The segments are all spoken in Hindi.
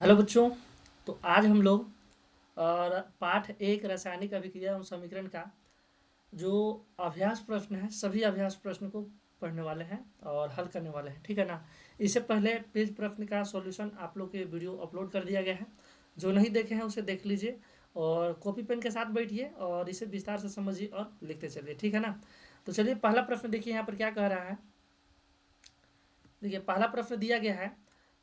हेलो बच्चों। तो आज हम लोग पाठ एक रासायनिक अभिक्रिया एवं समीकरण का जो अभ्यास प्रश्न है सभी अभ्यास प्रश्न को पढ़ने वाले हैं और हल करने वाले हैं, ठीक है ना। इससे पहले पेज प्रश्न का सॉल्यूशन आप लोग के वीडियो अपलोड कर दिया गया है। जो नहीं देखे हैं उसे देख लीजिए और कॉपी पेन के साथ बैठिए और इसे विस्तार से समझिए और लिखते चलिए, ठीक है ना। तो चलिए पहला प्रश्न देखिए यहाँ पर क्या कह रहा है। देखिए पहला प्रश्न दिया गया है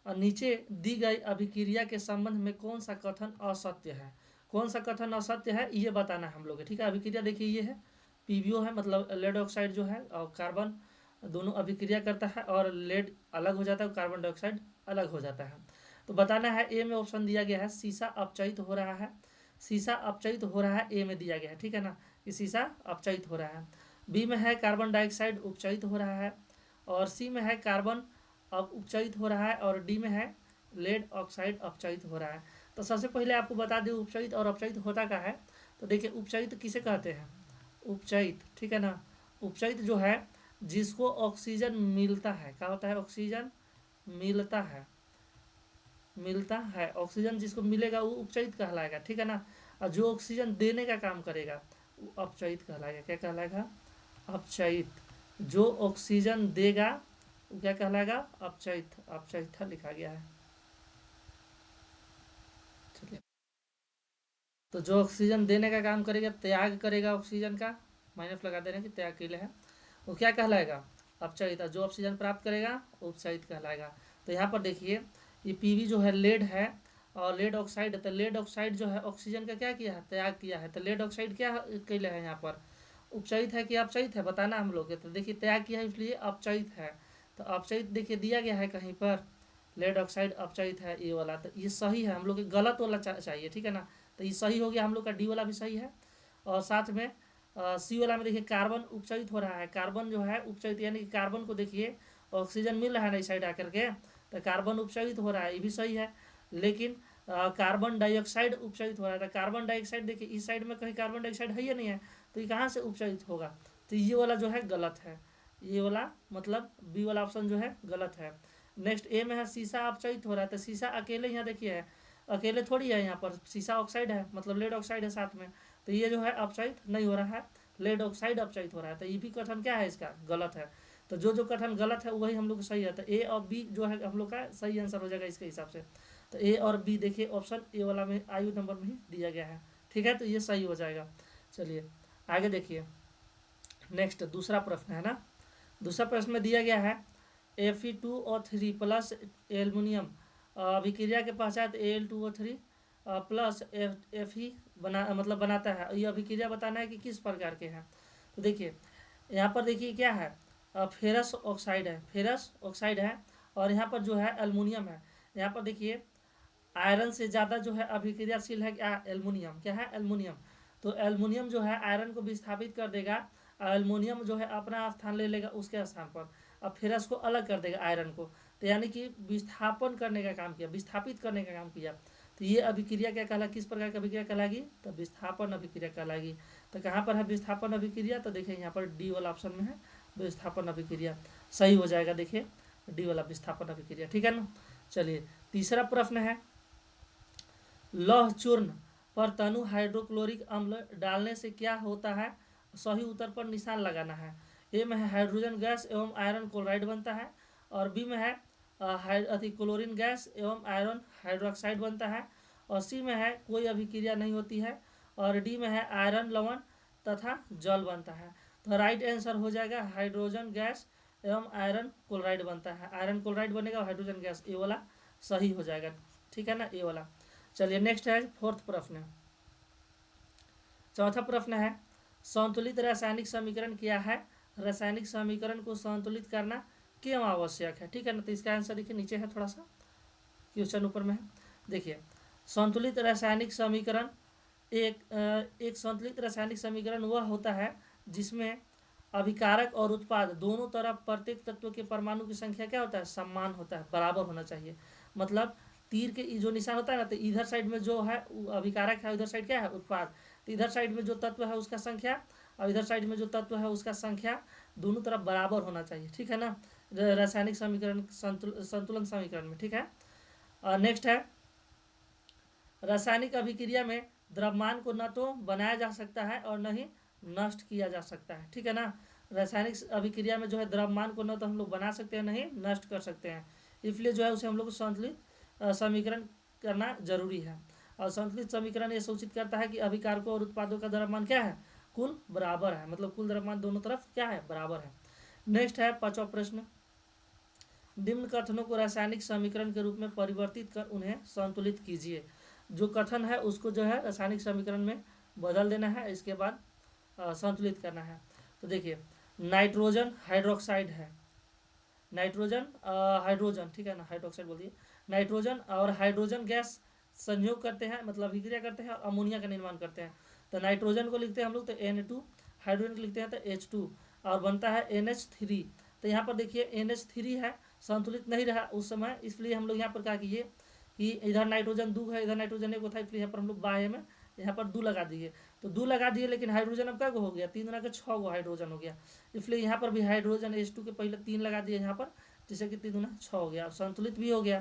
और नीचे दी गई अभिक्रिया के संबंध में कौन सा कथन असत्य है। कौन सा कथन असत्य है ये बताना है हम लोग, ठीक है। अभिक्रिया देखिए ये है पीबीओ है, मतलब लेड ऑक्साइड जो है और कार्बन दोनों अभिक्रिया करता है और लेड अलग हो जाता है, कार्बन डाइऑक्साइड अलग हो जाता है। तो बताना है ए में ऑप्शन दिया गया है सीसा अपचयित हो रहा है। सीसा अपचयित हो रहा है, ए में दिया गया है, ठीक है ना, कि सीसा अपचयित हो रहा है। बी में है कार्बन डाइऑक्साइड उपचयित हो रहा है और सी में है कार्बन अब उपचयित हो रहा है और डी में है लेड ऑक्साइड अपचयित हो रहा है। तो सबसे पहले आपको बता दें उपचयित और अपचयित होता क्या है। तो देखिए उपचयित किसे कहते हैं, उपचयित, ठीक है ना। उपचयित जो है जिसको ऑक्सीजन मिलता है, क्या होता है, ऑक्सीजन मिलता है, मिलता है ऑक्सीजन जिसको मिलेगा वो उपचयित कहलाएगा, ठीक है ना। और जो ऑक्सीजन देने का काम करेगा वो अपचयित कहलाएगा। क्या कहलाएगा, अपचयित। जो ऑक्सीजन देगा वो क्या कहलाएगा, अपचयित। अपचयित लिखा गया है, चलिए। तो जो ऑक्सीजन देने का काम करेगा, त्याग करेगा ऑक्सीजन का, माइनस लगा देने की त्याग के लिए है, वो क्या कहलाएगा, अपचयित। जो ऑक्सीजन प्राप्त करेगा उपचयित कहलाएगा। तो यहाँ पर देखिए ये पीवी जो है लेड है और लेड ऑक्साइड है। तो लेड ऑक्साइड जो है ऑक्सीजन का क्या किया है, त्याग किया है। तो लेड ऑक्साइड क्या कैले है यहाँ पर, उपचयित है कि अपचयित है, बताना हम लोग। तो देखिए त्याग किया है इसलिए अपचयित है। तो अपचयित देखिए दिया गया है कहीं पर, लेड ऑक्साइड अपचयित है ये वाला। तो ये सही है, हम लोग के गलत वाला चाहिए, ठीक है ना। तो ये सही हो गया हम लोग का, डी वाला भी सही है। और साथ में सी वाला में देखिए कार्बन उपचयित हो रहा है। कार्बन जो है उपचयित यानी कि कार्बन को देखिए ऑक्सीजन मिल रहा है ना इस साइड आकर के, तो कार्बन उपचयित हो रहा है, ये भी सही है। लेकिन कार्बन डाइऑक्साइड उपचयित हो रहा है। तो कार्बन डाइऑक्साइड देखिए इस साइड में कहीं कार्बन डाइऑक्साइड है या नहीं है, तो ये कहाँ से उपचयित होगा। तो ये वाला जो है गलत है, ये वाला मतलब बी वाला ऑप्शन जो है गलत है। नेक्स्ट ए में है सीसा अपचयित हो रहा है। तो सीसा अकेले यहाँ देखिए है, अकेले थोड़ी है, यहाँ पर सीसा ऑक्साइड है, मतलब लेड ऑक्साइड है साथ में। तो ये जो है अपचयित नहीं हो रहा है, लेड ऑक्साइड अपचयित हो रहा है। तो ये भी कथन क्या है इसका, गलत है। तो जो जो कथन गलत है वही हम लोग सही है। तो ए और बी जो है हम लोग का सही आंसर हो जाएगा इसके हिसाब से। तो ए और बी देखिए ऑप्शन ए वाला में आयु नंबर में ही दिया गया है, ठीक है। तो ये सही हो जाएगा। चलिए आगे देखिए, नेक्स्ट दूसरा प्रश्न है ना। दूसरा प्रश्न में दिया गया है Fe2O3 प्लस एल्युमिनियम अभिक्रिया के पश्चात Al2O3 प्लस एफ ही बना मतलब बनाता है। ये अभिक्रिया बताना है कि किस प्रकार के हैं। तो देखिए यहाँ पर देखिए क्या है, फेरस ऑक्साइड है, फेरस ऑक्साइड है। और यहाँ पर जो है एल्युमिनियम है। यहाँ पर देखिए आयरन से ज़्यादा जो है अभिक्रियाशील है क्या, एल्युमिनियम। क्या है, एल्युमिनियम। तो एल्युमिनियम जो है आयरन को विस्थापित कर देगा, एल्युमिनियम जो है अपना स्थान ले लेगा उसके स्थान पर। अब फेरस को अलग कर देगा आयरन को। तो यानी कि विस्थापन करने का काम किया, विस्थापित करने का काम किया। तो ये अभिक्रिया क्या कहला, किस प्रकार की अभिक्रिया कहलाएगी, तो विस्थापन अभिक्रिया कहलाएगी। तो कहाँ पर है विस्थापन अभिक्रिया, तो देखिए यहाँ पर डी वाला ऑप्शन में है विस्थापन अभिक्रिया, सही हो जाएगा। देखिए डी वाला विस्थापन अभिक्रिया, ठीक है ना। चलिए तीसरा प्रश्न है लौह चूर्ण पर तनु हाइड्रोक्लोरिक अम्ल डालने से क्या होता है। सही उत्तर पर निशान लगाना है। ए में है हाइड्रोजन गैस एवं आयरन क्लोराइड बनता है और बी में है क्लोरीन गैस एवं आयरन हाइड्रोक्साइड बनता है और सी में है कोई अभिक्रिया नहीं होती है और डी में है आयरन लवण तथा जल बनता है। तो राइट आंसर हो जाएगा हाइड्रोजन गैस एवं आयरन क्लोराइड बनता है। आयरन क्लोराइड बनेगा और हाइड्रोजन गैस, ए वाला सही हो जाएगा, ठीक है ना, ए वाला। चलिए नेक्स्ट है फोर्थ प्रश्न। चौथा प्रश्न है संतुलित रासायनिक समीकरण क्या है। रासायनिक समीकरण को संतुलित करना क्यों आवश्यक है, ठीक है ना। तो इसका आंसर देखिए नीचे है, थोड़ा सा क्वेश्चन ऊपर में है। देखिए संतुलित रासायनिक समीकरण एक संतुलित रासायनिक समीकरण वह होता है जिसमें अभिकारक और उत्पाद दोनों तरफ प्रत्येक तत्व के परमाणु की संख्या क्या होता है, समान होता है, बराबर होना चाहिए। मतलब तीर के जो निशान होता है ना, तो इधर साइड में जो है अभिकारक है, उधर साइड क्या है, उत्पाद। तो इधर साइड में जो तत्व है उसका संख्या और इधर साइड में जो तत्व है उसका संख्या दोनों तरफ बराबर होना चाहिए, ठीक है ना, रासायनिक समीकरण संतुलन समीकरण में, ठीक है। नेक्स्ट है रासायनिक अभिक्रिया में द्रव्यमान को न तो बनाया जा सकता है और न ही नष्ट किया जा सकता है, ठीक है ना। रासायनिक अभिक्रिया में जो है द्रव्यमान को न तो हम लोग बना सकते हैं न ही नष्ट कर सकते हैं, इसलिए जो है उसे हम लोग को संतुलित समीकरण करना जरूरी है। और संतुलित समीकरण ये सूचित करता है कि अभिकारकों और उत्पादों का द्रव्यमान क्या है, कुल बराबर है, मतलब कुल द्रव्यमान दोनों तरफ क्या है, बराबर है। नेक्स्ट है 5वां प्रश्न, निम्न कथनों को रासायनिक समीकरण के रूप में परिवर्तित कर उन्हें संतुलित कीजिए। जो कथन है उसको जो है रासायनिक समीकरण में बदल देना है, इसके बाद संतुलित करना है। तो देखिए नाइट्रोजन हाइड्रोक्साइड है, नाइट्रोजन हाइड्रोजन, ठीक है ना, हाइड्रोक्साइड बोल दिए। नाइट्रोजन और हाइड्रोजन गैस संयोग करते हैं, मतलब अभिक्रिया करते हैं और अमोनिया का निर्माण करते हैं। तो नाइट्रोजन को लिखते हैं हम लोग तो N2, हाइड्रोजन को लिखते हैं तो H2 और बनता है NH3। तो यहाँ पर देखिए NH3 है, संतुलित नहीं रहा उस समय, इसलिए हम लोग यहाँ पर क्या किए कि इधर नाइट्रोजन दो है, इधर नाइट्रोजन एक था, इसलिए यहाँ पर हम लोग बाह्य में यहाँ पर दो लगा दिए। तो दो लगा दिए, लेकिन हाइड्रोजन अब क्या हो गया, 3 गुना के 6 गो हाइड्रोजन हो गया, इसलिए यहाँ पर भी हाइड्रोजन H2 के पहले 3 लगा दिए यहाँ पर, जिससे कि 3 गुना 6 हो गया, संतुलित भी हो गया।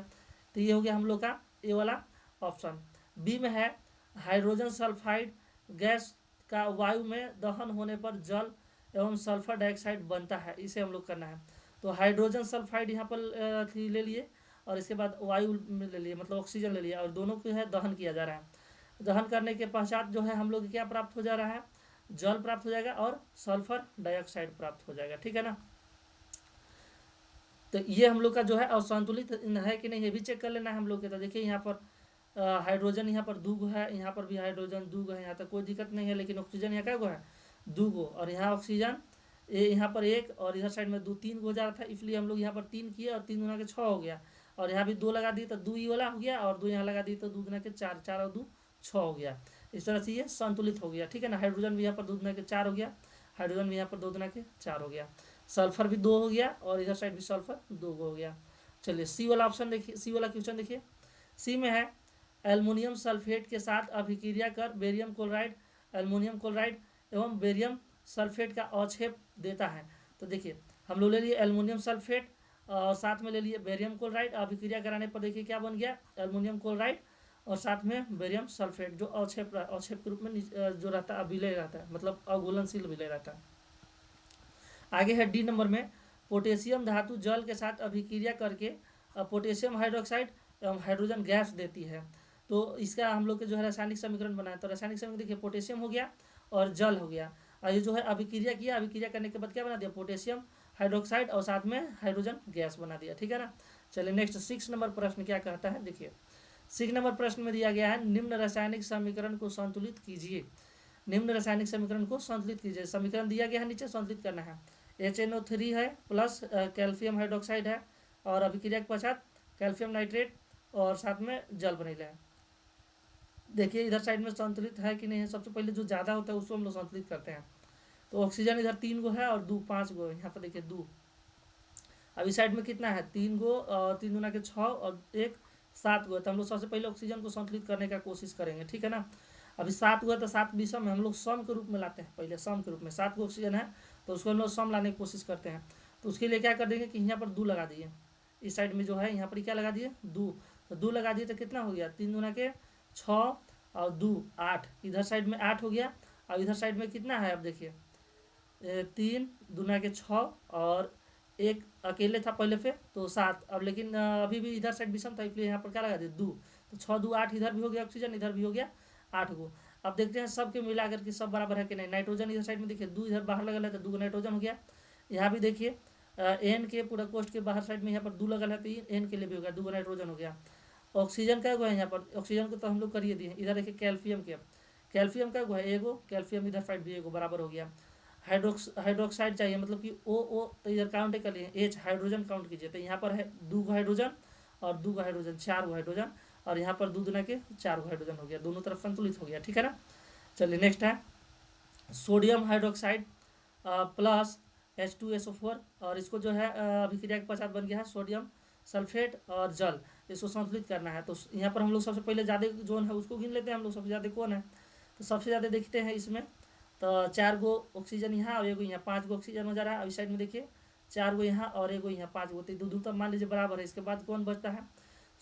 तो ये हो गया हम लोग का ए वाला ऑप्शन। बी में है हाइड्रोजन सल्फाइड गैस का वायु में दहन होने पर जल एवं सल्फर डाइऑक्साइड बनता है, इसे हम लोग करना है। तो हाइड्रोजन सल्फाइड यहाँ पर ले लिए और इसके बाद वायु में ले लिए, मतलब ऑक्सीजन ले लिया, और दोनों को है दहन किया जा रहा है। दहन करने के पश्चात जो है हम लोग क्या प्राप्त हो जा रहा है, जल प्राप्त हो जाएगा और सल्फर डाइऑक्साइड प्राप्त हो जाएगा, ठीक है ना। तो ये हम लोग का जो है असंतुलित है कि नहीं ये भी चेक कर लेना है हम लोग के। तो देखिए यहाँ पर हाइड्रोजन यहाँ पर 2 गो है, यहाँ पर भी हाइड्रोजन 2 गो है, यहाँ तक कोई दिक्कत नहीं है, लेकिन ऑक्सीजन यहाँ क्या गो है, 2 गो, और यहाँ ऑक्सीजन यहाँ पर 1 और इधर साइड में 2, 3 गो जा रहा था, इसलिए हम लोग यहाँ पर 3 किए और 3 गुना के 6 हो गया, और यहाँ भी 2 लगा दिए तो 2 ही वाला हो गया, और 2 यहाँ लगा दिए तो 2 गुना के 4, 4 और 2 6 हो गया। इस तरह से ये संतुलित हो गया, ठीक है ना। हाइड्रोजन भी यहाँ पर 2 गुना के 4 हो गया, हाइड्रोजन भी यहाँ पर 2 गुना के 4 हो गया, सल्फर भी 2 हो गया, और इधर साइड भी सल्फर 2 हो गया। चलिए सी वाला ऑप्शन देखिए, सी वाला क्वेश्चन देखिए। सी में है एल्युमिनियम सल्फेट के साथ अभिक्रिया कर बेरियम क्लोराइड, एल्युमिनियम क्लोराइड एवं बेरियम सल्फेट का अवक्षेप देता है। तो देखिए हम लोग ले लिए एल्युमिनियम सल्फेट और साथ में ले लिए बेरियम क्लोराइड, अभिक्रिया कराने पर देखिए क्या बन गया, एल्युमिनियम क्लोराइड और साथ में बेरियम सल्फेट, जो अवक्षेप के रूप में जो रहता है विलय रहता है, मतलब अघुलनशील विलय रहता है। आगे है डी नंबर में, पोटेशियम धातु जल के साथ अभिक्रिया करके पोटेशियम हाइड्रोक्साइड एवं हाइड्रोजन गैस देती है। तो इसका हम लोग के जो है रासायनिक समीकरण बनाया, तो रासायनिक समीकरण देखिए पोटेशियम हो गया और जल हो गया, और ये जो है अभिक्रिया किया, अभिक्रिया करने के बाद क्या बना दिया, पोटेशियम हाइड्रोक्साइड और साथ में हाइड्रोजन गैस बना दिया, ठीक है ना। चलिए नेक्स्ट 6 नंबर प्रश्न क्या कहता है, देखिए 6 नंबर प्रश्न में दिया गया है निम्न रासायनिक समीकरण को संतुलित कीजिए। निम्न रासायनिक समीकरण को संतुलित कीजिए, समीकरण दिया गया है नीचे, संतुलित करना है। HNO3 है प्लस कैल्शियम हाइड्रोक्साइड है, और अभिक्रिया के पश्चात कैल्शियम नाइट्रेट और साथ में जल बनेगा है। देखिए इधर साइड में संतुलित है कि नहीं है, सबसे पहले जो ज़्यादा होता है उसको हम लोग संतुलित करते हैं। तो ऑक्सीजन इधर 3 गो है और 2 5 गो, यहाँ पर देखिए 2, अब इस साइड में कितना है 3 गो, 3 गुना के 6 और 1 7 गो है। तो हम लोग सबसे पहले ऑक्सीजन को संतुलित करने का कोशिश करेंगे, ठीक है ना। अभी 7 गो है तो 7 विषम में हम लोग सम के रूप में लाते हैं, पहले सम के रूप में 7 गो ऑक्सीजन है तो उसको हम लोग सम लाने की कोशिश करते हैं। तो उसके लिए क्या कर देंगे कि यहाँ पर 2 लगा दिए, इस साइड में जो है यहाँ पर क्या लगा दिए 2, तो 2 लगा दिए तो कितना हो गया 3 गुना के 6 और 2 8, इधर साइड में 8 हो गया, और इधर साइड में कितना है अब देखिए 3 दुना के 6 और 1 अकेले था पहले पे तो 7, अब लेकिन अभी भी इधर साइड विषम था, इसलिए यहाँ पर क्या लगा दिया 2, तो 6 2 8, इधर भी हो गया ऑक्सीजन, इधर भी हो गया 8 गो। अब देखते हैं सबके मिला करके सब बराबर है कि नहीं। नाइट्रोजन इधर साइड में देखिए 2 इधर बाहर लगल है तो 2 नाइट्रोजन हो गया। यहाँ भी देखिए एन के पूरा कोष्ठ के बाहर साइड में यहाँ पर 2 लगल है तो एन के लिए भी हो गया, 2 नाइट्रोजन हो गया। ऑक्सीजन का है यहाँ पर, ऑक्सीजन को तो हम लोग करिए दिए, इधर देखिए कैल्शियम के, कैल्शियम का है एगो, कैल्शियम इधर साइड भी एगो बराबर हो गया। हाइड्रोक्साइड चाहिए, मतलब कि ओ तो इधर काउंट कर लिए, एच हाइड्रोजन काउंट कीजिए, तो यहाँ पर है 2 गो हाइड्रोजन और 2 गो हाइड्रोजन, 4 गो हाइड्रोजन, और यहाँ पर 2 दुना के 4 गो हाइड्रोजन हो गया, दोनों तरफ संतुलित हो गया, ठीक है ना। चलिए नेक्स्ट है सोडियम हाइड्रोक्साइड प्लस H2SO4, और इसको जो है अभिक्रिया के पश्चात बन गया है सोडियम सल्फेट और जल, इसको संतुलित करना है। तो यहाँ पर हम लोग सबसे पहले ज़्यादा जोन है उसको गिन लेते हैं हम लोग, सबसे ज़्यादा कौन है, तो सबसे ज़्यादा देखते हैं इसमें, तो 4 गो ऑक्सीजन यहाँ और एगो यहाँ, 5 गो ऑक्सीजन हो जा रहा है। इस साइड में देखिए 4 गो यहाँ और एगो यहाँ, 5 गो, तो दो तो मान लीजिए बराबर है। इसके बाद कौन बचता है,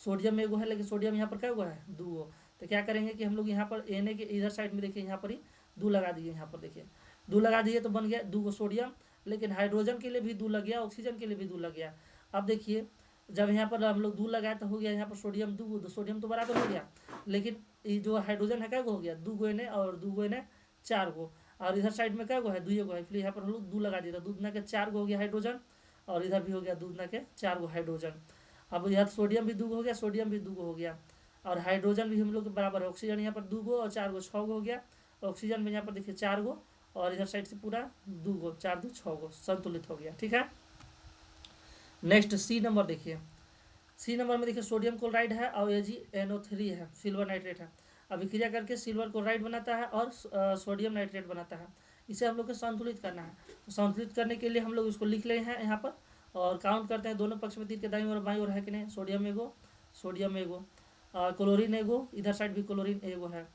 सोडियम एगो है, लेकिन सोडियम यहाँ पर क्या हुआ है 2 गो, तो क्या करेंगे कि हम लोग यहाँ पर Na के इधर साइड में देखिए यहाँ पर ही 2 लगा दिए, यहाँ पर देखिए 2 लगा दिए तो बन गया 2 सोडियम, लेकिन हाइड्रोजन के लिए भी 2 लग गया, ऑक्सीजन के लिए भी 2 लग गया। अब देखिए जब यहाँ पर हम लोग 2 लगाए तो हो गया यहाँ पर सोडियम 2, तो सोडियम तो बराबर हो गया, लेकिन ये जो हाइड्रोजन है क्या हो गया 2 Na और 2 Na 4 गो, और इधर साइड में क्या गो है 2 गो है, इसलिए यहाँ पर हम लोग 2 लगा दिया, 2 के 4 गो हो गया हाइड्रोजन, और इधर भी हो गया 2 के 4 गो हाइड्रोजन। अब यहाँ सोडियम भी 2 गो हो गया, सोडियम भी 2 गो हो गया, और हाइड्रोजन भी हम लोग के बराबर है, ऑक्सीजन यहाँ पर 2 गो और 4 गो 6 गो हो गया, ऑक्सीजन में यहाँ पर देखिए 4 गो, और इधर साइड से पूरा 2 गो, 4 2 6 गो संतुलित हो गया। ठीक है, नेक्स्ट सी नंबर देखिए, सी नंबर में देखिए सोडियम क्लोराइड है और AgNO3 है, सिल्वर नाइट्रेट है, अभिक्रिया करके सिल्वर क्लोराइड बनाता है और सोडियम नाइट्रेट बनाता है, इसे हम लोग को संतुलित करना है। तो संतुलित करने के लिए हम लोग इसको लिख रहे हैं यहाँ पर, और काउंट करते हैं दोनों पक्ष में तीर के दाईं और बाईं ओर है कि नहीं, सोडियम एगो, सोडियम एगो, क्लोरीन एगो, इधर साइड भी क्लोरीन एगो है,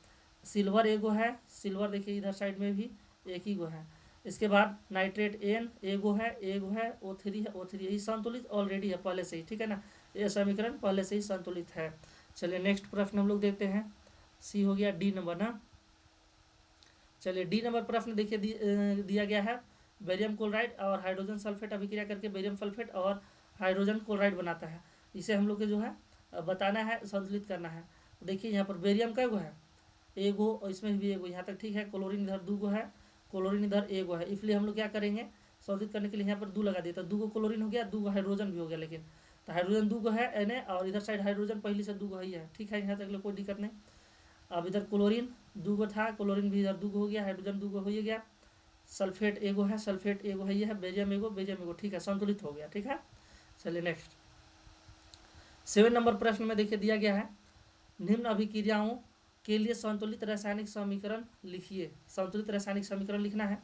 सिल्वर एगो है, सिल्वर देखिए इधर साइड में भी एक ही गो है, इसके बाद नाइट्रेट N एगो है, एगो है, O3 है, O3 यही संतुलित ऑलरेडी है पहले से ही। ठीक है ना, ये समीकरण पहले से ही संतुलित है। चलिए नेक्स्ट प्रश्न हम लोग देखते हैं, सी हो गया, डी नंबर ना। चलिए डी नंबर प्रश्न देखिए दिया गया है, बेरियम क्लोराइड और हाइड्रोजन सल्फेट अभिक्रिया करके बेरियम सल्फेट और हाइड्रोजन क्लोराइड बनाता है, इसे हम लोग को जो है बताना है, संतुलित करना है। देखिए यहाँ पर बेरियम का एगो है, एगो, और इसमें भी एगो, यहाँ तक ठीक है, क्लोरीन इधर 2 गो है, क्लोरीन इधर एगो है, इसलिए हम लोग क्या करेंगे संतुलित करने के लिए यहाँ पर 2 लगा दिया, तो 2 गो क्लोरीन हो गया, 2 गो हाइड्रोजन भी हो गया, लेकिन तो हाइड्रोजन 2 गो है Na, और इधर साइड हाइड्रोजन पहले से 2 गो ही है। ठीक है, यहाँ तक कोई दिक्कत नहीं। अब इधर क्लोरीन 2 गो था, क्लोरीन भी इधर 2 गो हो गया, हाइड्रोजन 2 गो हो ही गया, सल्फेट एगो है, सल्फेट एगो है, ये है बेरियम एगो, बेरियम एगो, ठीक है, संतुलित हो गया। ठीक है, चलिए नेक्स्ट 7 नंबर प्रश्न में देखिए दिया गया है, निम्न अभिक्रियाओं के लिए संतुलित रासायनिक समीकरण लिखिए, संतुलित रासायनिक समीकरण लिखना है,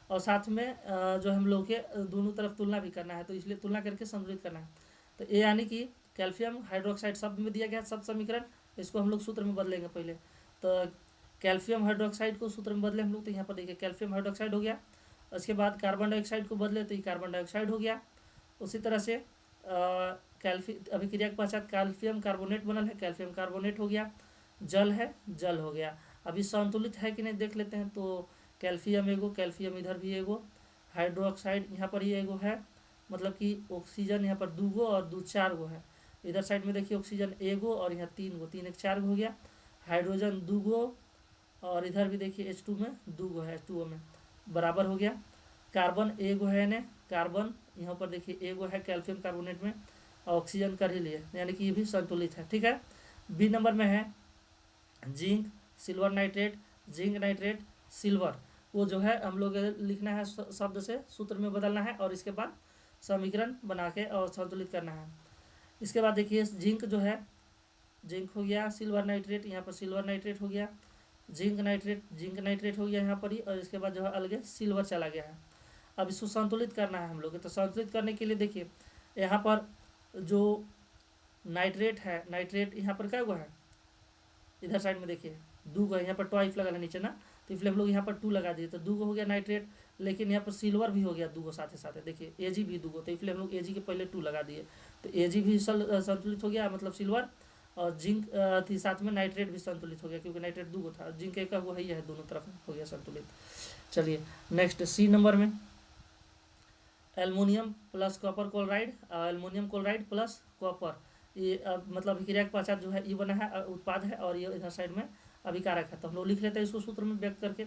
और साथ में जो हम लोग के दोनों तरफ तुलना भी करना है, तो इसलिए तुलना करके संतुलित करना है। तो ये यानी कि कैल्शियम हाइड्रोक्साइड शब्द में दिया गया सब समीकरण, इसको हम लोग सूत्र में बदलेंगे पहले। तो कैल्शियम हाइड्रोक्साइड को सूत्र में बदले हम लोग, तो यहाँ पर देखिए कैल्शियम हाइड्रोक्साइड हो गया, उसके बाद कार्बन डाइऑक्साइड को बदले तो ये कार्बन डाइऑक्साइड हो गया। उसी तरह से अभिक्रिया के पश्चात कैल्शियम कार्बोनेट बनल है, कैल्शियम कार्बोनेट हो गया, जल है, जल हो गया। अभी संतुलित है कि नहीं देख लेते हैं, तो कैल्शियम एगो, कैल्शियम इधर भी एगो, हाइड्रोक्साइड यहाँ पर ही एगो है, मतलब कि ऑक्सीजन यहाँ पर 2 गो और 2 4 गो है, इधर साइड में देखिए ऑक्सीजन एगो और यहाँ 3 गो, 3 1 4 गो हो गया, हाइड्रोजन 2 गो, और इधर भी देखिए H2 में 2 गो है, H2O में बराबर हो गया, कार्बन एगो है ने, कार्बन यहाँ पर देखिए एगो है कैल्शियम कार्बोनेट में, ऑक्सीजन कर ही लिए, यानी कि ये भी संतुलित है। ठीक है, बी नंबर में है zinc silver nitrate, zinc nitrate silver, वो जो है हम लोग लिखना है शब्द से, सूत्र में बदलना है, और इसके बाद समीकरण बना के और संतुलित करना है। इसके बाद देखिए जिंक जो है, जिंक हो गया, सिल्वर नाइट्रेट, यहाँ पर सिल्वर नाइट्रेट हो गया, जिंक नाइट्रेट हो गया यहाँ पर ही, और इसके बाद जो है अलग सिल्वर चला गया है। अब इसको संतुलित करना है हम लोग, तो संतुलित करने के लिए देखिए यहाँ पर जो नाइट्रेट है, नाइट्रेट यहाँ पर क्या हुआ है, इधर साइड में देखिए 2 गो है, यहाँ पर टॉइफ लगा है नीचे ना, तो इसलिए हम लोग यहाँ पर 2 लगा दिए, तो 2 गो हो गया नाइट्रेट, लेकिन यहाँ पर सिल्वर भी हो गया 2 गो साथ साथ, देखिए Ag भी 2 गो, तो इसलिए हम लोग Ag के पहले 2 लगा दिए, तो Ag भी संतुलित हो गया, मतलब सिल्वर, और जिंक थी साथ में, नाइट्रेट भी संतुलित हो गया, क्योंकि नाइट्रेट 2 गो था, जिंक एक हुआ ही है, दोनों तरफ हो गया संतुलित। चलिए नेक्स्ट सी नंबर में aluminium plus copper chloride, aluminium chloride plus copper, ये मतलब अभिक्रिया के पश्चात जो है ये बना है उत्पाद है, और ये इधर साइड में अभिकारक है, तो हम लोग लिख लेते हैं इसको सूत्र में व्यक्त करके,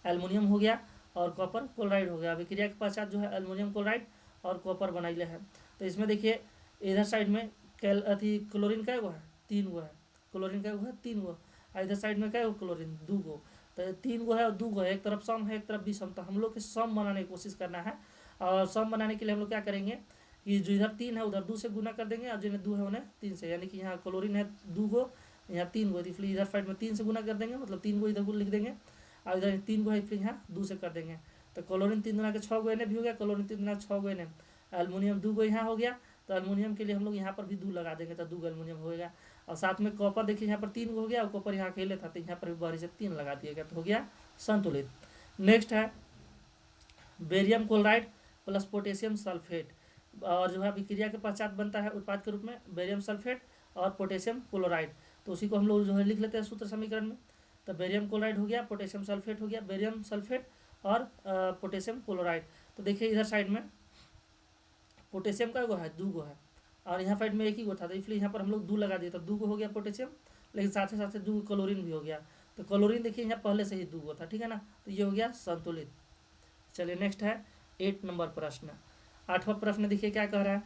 एल्युमिनियम हो गया और कॉपर क्लोराइड हो गया, अभिक्रिया के पश्चात जो है एल्युमिनियम क्लोराइड और कॉपर बनाइले है। तो इसमें देखिए इधर साइड में क्लोरीन का एगो है, 3 गो है, क्लोरीन का एगो है 3 गो, और इधर साइड में क्या है क्लोरीन 2 गो, तो 3 गो है और 2 गो है, एक तरफ सम है एक तरफ विषम, तो हम लोग के सम बनाने की कोशिश करना है, और सम बनाने के लिए हम लोग क्या करेंगे कि जो इधर 3 है उधर 2 से गुना कर देंगे, और जिन्हें 2 है उन्हें 3 से, यानी कि यहाँ क्लोरीन है 2 गो, यहाँ 3 गो, इसलिए इधर साइड में 3 से गुना कर देंगे, मतलब 3 गो इधर लिख देंगे, और इधर 3 गो है इसलिए यहाँ 2 से कर देंगे, तो क्लोरीन 3 दुना के 6 गो एने भी हो गया, क्लोरीन 3 दुना 6 गो एने, एल्युमिनियम 2 गो यहाँ हो गया, तो एल्युमिनियम के लिए हम लोग यहाँ पर भी 2 लगा देंगे, तो 2 गो एल्युमिनियम होगा, और साथ में कॉपर देखिए यहाँ पर 3 गो हो गया, और कॉपर यहाँ अकेले था, तो यहाँ पर भी बारी से 3 लगा दिएगा, तो हो गया संतुलित। नेक्स्ट है barium chloride plus potassium sulphate, और जो है अभिक्रिया के पश्चात बनता है उत्पाद के रूप में बेरियम सल्फेट और पोटेशियम क्लोराइड, तो उसी को हम लोग जो है लिख लेते हैं सूत्र समीकरण में। तो बेरियम क्लोराइड हो गया, पोटेशियम सल्फेट हो गया, बेरियम सल्फेट और पोटेशियम क्लोराइड। तो देखिए इधर साइड में पोटेशियम का गो है, 2 गो है, और यहाँ साइड में एक ही गो था, तो इसलिए यहाँ पर हम लोग 2 लगा दिए, तो 2 गो हो गया पोटेशियम, लेकिन साथ ही साथ 2 क्लोरीन भी हो गया। तो क्लोरीन देखिए यहाँ पहले से ही 2 गो था, ठीक है ना, तो ये हो गया संतुलित। चलिए नेक्स्ट है 8 नंबर प्रश्न। 8वां प्रश्न देखिए क्या कह रहा है,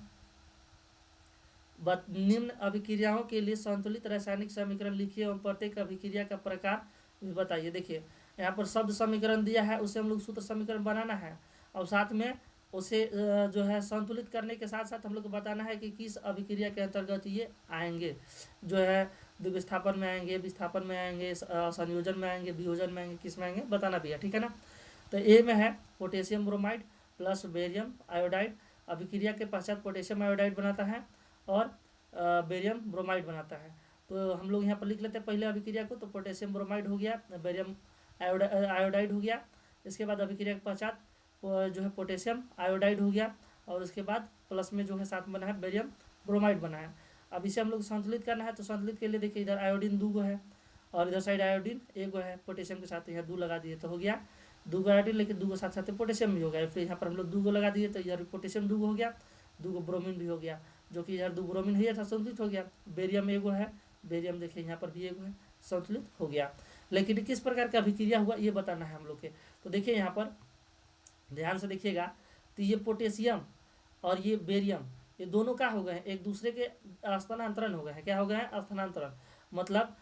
निम्न अभिक्रियाओं के लिए संतुलित रासायनिक समीकरण लिखिए और प्रत्येक अभिक्रिया का प्रकार भी बताइए। देखिए यहाँ पर शब्द समीकरण दिया है, उसे हम लोग सूत्र समीकरण बनाना है, और साथ में उसे जो है संतुलित करने के साथ साथ हम लोग को बताना है कि किस अभिक्रिया के अंतर्गत ये आएंगे, जो है द्विविस्थापन में आएंगे, विस्थापन में आएंगे, संयोजन में आएंगे, वियोजन में आएंगे, किस में आएंगे बताना भी है, ठीक है ना। तो ए में है potassium bromide plus barium iodide, अभिक्रिया के पश्चात पोटेशियम आयोडाइड बनाता है और बेरियम ब्रोमाइड बनाता है। तो हम लोग यहाँ पर लिख लेते हैं पहले अभिक्रिया को, तो पोटेशियम ब्रोमाइड हो गया, बेरियम आयोडाइड हो गया, इसके बाद अभिक्रिया के पश्चात जो है पोटेशियम आयोडाइड हो गया, और उसके बाद प्लस में जो है साथ में बना है बेरियम ब्रोमाइड बना है। अब इसे हम लोग संतुलित करना है, तो संतुलित के लिए देखिए इधर आयोडीन 2 गो है और इधर साइड आयोडीन 1 गो है, पोटेशियम के साथ यहाँ 2 लगा दिए तो हो गया 2 गो आयोडीन, लेकिन 2 गो साथ साथ पोटेशियम भी हो गया, फिर यहाँ पर हम लोग 2 गो लगा दिए, तो इधर पोटेशियम 2 गो हो गया, 2 गो ब्रोमीन भी हो गया, जो कि इधर 2 ब्रोमीन है था, संतुलित हो गया। बेरियम 1 गो है, बेरियम देखिए यहाँ पर भी 1 गो है, संतुलित हो गया। लेकिन किस प्रकार का अभिक्रिया हुआ ये बताना है हम लोग के। तो देखिए यहाँ पर ध्यान से देखिएगा, तो ये पोटेशियम और ये बेरियम, ये दोनों क्या हो गए हैं, एक दूसरे के स्थानांतरण हो गए हैं, क्या हो गए हैं, स्थानांतरण, मतलब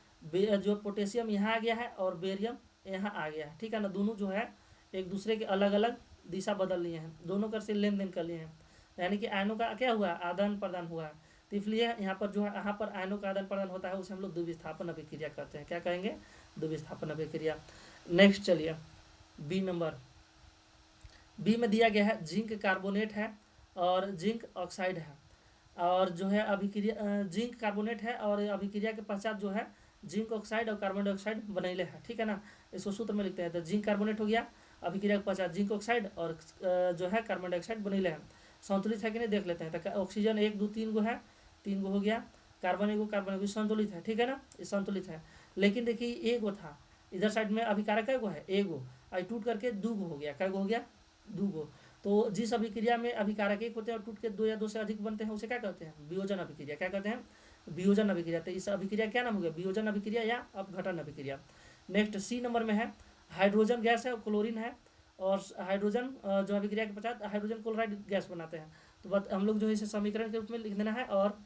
जो पोटेशियम यहाँ आ गया है और बेरियम यहाँ आ गया है, ठीक है ना, दोनों जो है एक दूसरे के अलग अलग दिशा बदल लिए हैं, दोनों कर से लेन देन कर लिए हैं, यानी कि आयनों का क्या हुआ, आदान प्रदान हुआ है। तो इसलिए यहाँ पर जो है, यहाँ पर आयनों का आदान प्रदान होता है, उसे हम लोग द्विविस्थापन अभिक्रिया कहते हैं, क्या कहेंगे, द्विविस्थापन अभिक्रिया। नेक्स्ट चलिए बी नंबर, बी में दिया गया है जिंक कार्बोनेट है और जिंक ऑक्साइड है, और जो है अभिक्रिया जिंक कार्बोनेट है और अभिक्रिया के पश्चात जो है जिंक ऑक्साइड और कार्बन डाइऑक्साइड बनैले है, ठीक है ना, इसको सूत्र में लिखते हैं। तो जिंक कार्बोनेट हो गया, अभिक्रिया के पश्चात जिंक ऑक्साइड और जो है कार्बन डाइऑक्साइड बनैले है, संतुलित है कि नहीं देख लेते हैं। तो ऑक्सीजन 1 2 3 गो है, 3 गो हो गया, कार्बन 1 गो, कार्बन 1 गो, संतुलित है, ठीक है ना, ये संतुलित है। लेकिन देखिए 1 गो था, इधर साइड में अभिकारक है गो है 1 गो, टूट करके 2 गो हो गया, क्या गो हो गया, 2 गो। तो जिस अभिक्रिया में अभिकारक 1 होते हैं और टूट के 2 या 2 से अधिक बनते हैं, उसे क्या कहते हैं, वियोजन अभिक्रिया, क्या कहते हैं, वियोजन अभिक्रिया। तो इस अभिक्रिया क्या नाम हो गया, वियोजन अभिक्रिया या अपघटन अभिक्रिया। नेक्स्ट सी नंबर में है हाइड्रोजन गैस है और क्लोरीन है, और हाइड्रोजन जो अभिक्रिया के पश्चात हाइड्रोजन क्लोराइड गैस बनाते हैं। तो हम लोग जो है इसे समीकरण के रूप में लिख देना है और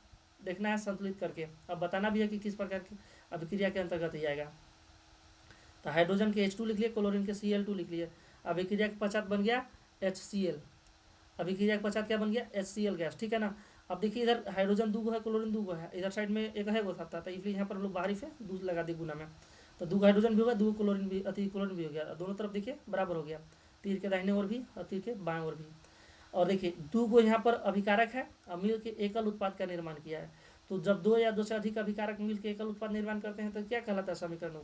देखना है संतुलित करके, अब बताना भी है कि किस प्रकार की अभिक्रिया के अंतर्गत ही आएगा। तो हाइड्रोजन के H2 लिख लिए, क्लोरीन के Cl2 लिख लिए, अभिक्रिया के पश्चात बन गया HCl, अभिक्रिया के पश्चात क्या बन गया, HCl गैस, ठीक है ना। अब देखिए इधर हाइड्रोजन 2 गो है, क्लोरीन 2 गो है, इधर साइड में एक है गो था, तो इसलिए यहाँ पर हम लोग बाहरी से 2 लगा दी गुना में, तो 2 हाइड्रोजन भी होगा, 2 क्लोरीन भी, क्लोरीन भी हो गया, दोनों तरफ देखिए बराबर हो गया, तीर के दाहिने ओर भी और तीर के बाएं ओर भी। और देखिए 2 गो यहाँ पर अभिकारक है और मिल के एकल उत्पाद का निर्माण किया है। तो जब 2 या 2 से अधिक अभिकारक मिल के एकल उत्पाद निर्माण करते हैं तो क्या कहलाता है समीकरण,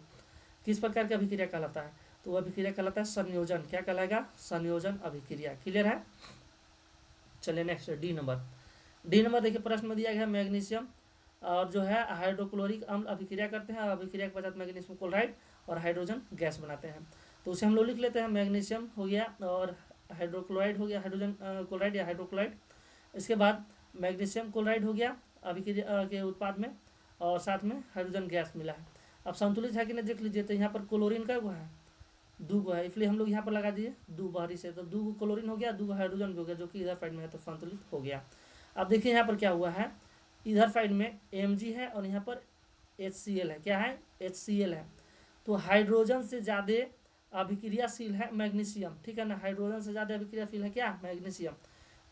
किस प्रकार की अभिक्रिया कहलाता है, तो वह अभिक्रिया कहलाता है संयोजन, क्या कहलाएगा, संयोजन अभिक्रिया। क्लियर है। चलिए next D number, D number देखिए प्रश्न में दिया गया मैग्नीशियम और जो है हाइड्रोक्लोरिक अम्ल अभिक्रिया करते हैं, अभिक्रिया के पश्चात मैग्नीशियम क्लोराइड और हाइड्रोजन गैस बनाते हैं। तो उसे हम लोग लिख लेते हैं, मैग्नीशियम हो गया और हाइड्रोक्लोराइड हो गया, हाइड्रोजन क्लोराइड या हाइड्रोक्लोराइड, इसके बाद मैग्नीशियम क्लोराइड हो गया अभिक्रिया के उत्पाद में, और साथ में हाइड्रोजन गैस मिला है। अब संतुलित है कि नहीं देख लीजिए, तो यहाँ पर क्लोरीन का वो है 2 गो है, इसलिए हम लोग यहाँ पर लगा दिए 2 बाहरी से, तो 2 गो क्लोरीन हो गया, 2 गो हाइड्रोजन भी हो गया, जो कि इधर साइड में है, तो संतुलित हो गया। अब देखिए यहाँ पर क्या हुआ है, इधर साइड में Mg है और यहाँ पर HCl है, क्या है, HCl है। तो हाइड्रोजन से ज़्यादा अभिक्रियाशील है मैग्नीशियम, ठीक है ना, हाइड्रोजन से ज़्यादा अभिक्रियाशील है क्या, मैग्नीशियम।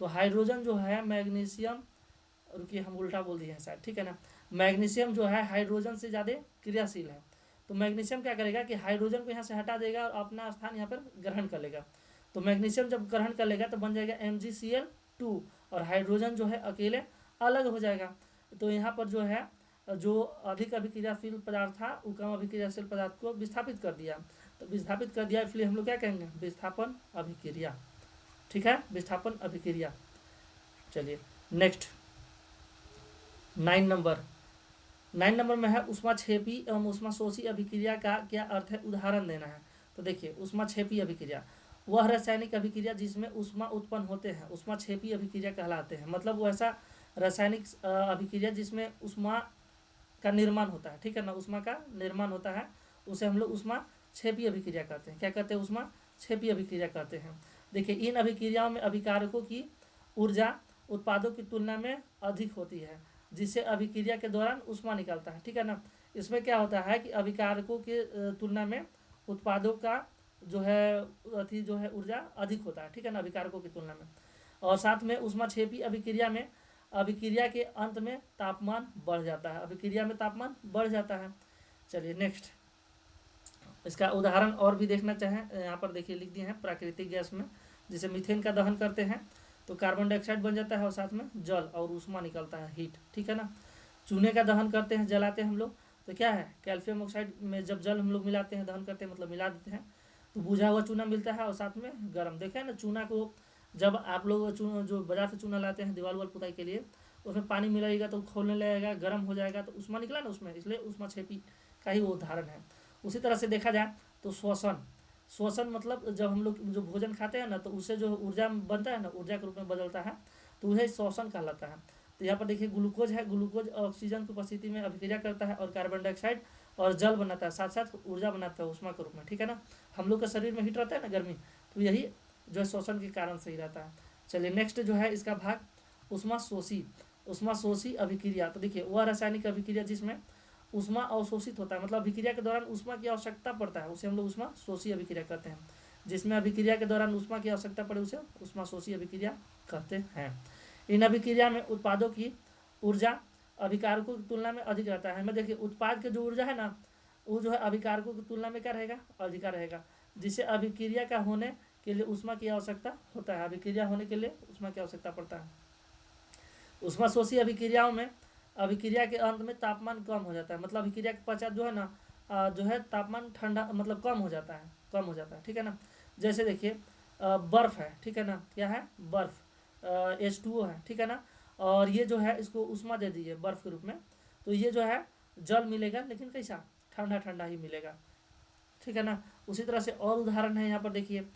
तो हाइड्रोजन जो है मैग्नीशियम, रुकिए हम उल्टा बोल दिए हैं शायद, ठीक है ना, मैग्नीशियम जो है हाइड्रोजन से ज़्यादा क्रियाशील है। तो मैग्नीशियम क्या करेगा कि हाइड्रोजन को यहाँ से हटा देगा और अपना स्थान यहाँ पर ग्रहण कर लेगा। तो मैग्नीशियम जब ग्रहण कर लेगा तो बन जाएगा MgCl2 और हाइड्रोजन जो है अकेले अलग हो जाएगा। तो यहाँ पर जो है जो अधिक अभिक्रियाशील पदार्थ था वो कम अभिक्रियाशील पदार्थ को विस्थापित कर दिया, तो विस्थापित कर दिया, इसलिए हम लोग क्या कहेंगे, विस्थापन अभिक्रिया, ठीक है, विस्थापन अभिक्रिया। चलिए नेक्स्ट 9 नंबर, 9 नंबर में है ऊष्माक्षेपी एवं ऊष्माशोषी अभिक्रिया का क्या अर्थ है, उदाहरण देना है। तो देखिए ऊष्माक्षेपी अभिक्रिया वह रासायनिक अभिक्रिया जिसमें ऊष्मा उत्पन्न होते हैं ऊष्माक्षेपी अभिक्रिया कहलाते हैं। मतलब वो ऐसा रासायनिक अभिक्रिया जिसमें ऊष्मा का निर्माण होता है, ठीक है ना, ऊष्मा का निर्माण होता है, उसे हम लोग ऊष्माक्षेपी अभिक्रिया कहते हैं। क्या कहते हैं, ऊष्माक्षेपी अभिक्रिया कहते हैं। देखिए इन अभिक्रियाओं में अभिकारकों की ऊर्जा उत्पादों की तुलना में अधिक होती है, जिससे अभिक्रिया के दौरान ऊष्मा निकलता है, ठीक है ना। इसमें क्या होता है कि अभिकारकों के तुलना में उत्पादों का जो है अति जो है ऊर्जा अधिक होता है, ठीक है ना, अभिकारकों की तुलना में। और साथ में ऊष्माक्षेपी अभिक्रिया में अभिक्रिया के अंत में तापमान बढ़ जाता है, अभिक्रिया में तापमान बढ़ जाता है। चलिए नेक्स्ट, इसका उदाहरण और भी देखना चाहें, यहाँ पर देखिए लिख दिए हैं। प्राकृतिक गैस में जिसे मीथेन का दहन करते हैं तो कार्बन डाइऑक्साइड बन जाता है और साथ में जल और ऊष्मा निकलता है, हीट, ठीक है ना। चूने का दहन करते हैं, जलाते हैं हम लोग, तो क्या है, कैल्शियम ऑक्साइड में जब जल हम लोग मिलाते हैं, दहन करते हैं मतलब मिला देते हैं, तो बुझा हुआ चूना मिलता है और साथ में गर्म। देखा है ना, चूना को जब आप लोग जो बाजार से चूना लाते हैं दीवार वाल पुताई के लिए, उसमें पानी मिलाएगा तो खोलने लगेगा, गर्म हो जाएगा, तो ऊष्मा निकला ना उसमें, इसलिए ऊष्माक्षेपी का ही वो उदाहरण है। उसी तरह से देखा जाए तो श्वसन, श्वसन मतलब जब हम लोग जो भोजन खाते हैं ना, तो उससे जो ऊर्जा बनता है ना, ऊर्जा के रूप में बदलता है, तो वह श्वसन कहलाता है। तो यहाँ पर देखिए ग्लूकोज है, ग्लूकोज ऑक्सीजन की उपस्थिति में अभिक्रिया करता है और कार्बन डाइऑक्साइड और जल बनाता है, साथ साथ ऊर्जा बनाता है ऊष्मा के रूप में, ठीक है ना। हम लोग का शरीर में हीट रहता है ना, गर्मी, तो यही जो है श्वसन के कारण से ही रहता है। चलिए नेक्स्ट जो है इसका भाग ऊष्माशोषी, ऊष्माशोषी अभिक्रिया। तो देखिए वह रासायनिक अभिक्रिया जिसमें ऊष्मा अवशोषित होता है, मतलब अभिक्रिया के दौरान ऊष्मा की आवश्यकता पड़ता है, उसे हम लोग ऊष्माशोषी अभिक्रिया कहते हैं। जिसमें अभिक्रिया के दौरान ऊष्मा की आवश्यकता पड़े उसे ऊष्माशोषी अभिक्रिया कहते हैं। इन अभिक्रिया में उत्पादों की ऊर्जा अभिकारकों की तुलना में अधिक रहता है। हमें देखिए उत्पाद की जो ऊर्जा है ना, वो जो है अभिकारकों की तुलना में क्या रहेगा, अधिक रहेगा, जिससे अभिक्रिया का होने के लिए ऊष्मा की आवश्यकता होता है, अभिक्रिया होने के लिए ऊष्मा की आवश्यकता पड़ता है। ऊष्माशोषी अभिक्रियाओं में अभिक्रिया के अंत में तापमान कम हो जाता है, मतलब अभिक्रिया के पश्चात जो है ना जो है तापमान ठंडा मतलब कम हो जाता है, कम हो जाता है, ठीक है ना। जैसे देखिए बर्फ़ है, ठीक है ना, क्या है, बर्फ़, H2O है, ठीक है ना, और ये जो है इसको ऊष्मा दे दीजिए बर्फ़ के रूप में, तो ये जो है जल मिलेगा, लेकिन कैसा, ठंडा ठंडा ही मिलेगा, ठीक है ना। उसी तरह से और उदाहरण है, यहाँ पर देखिए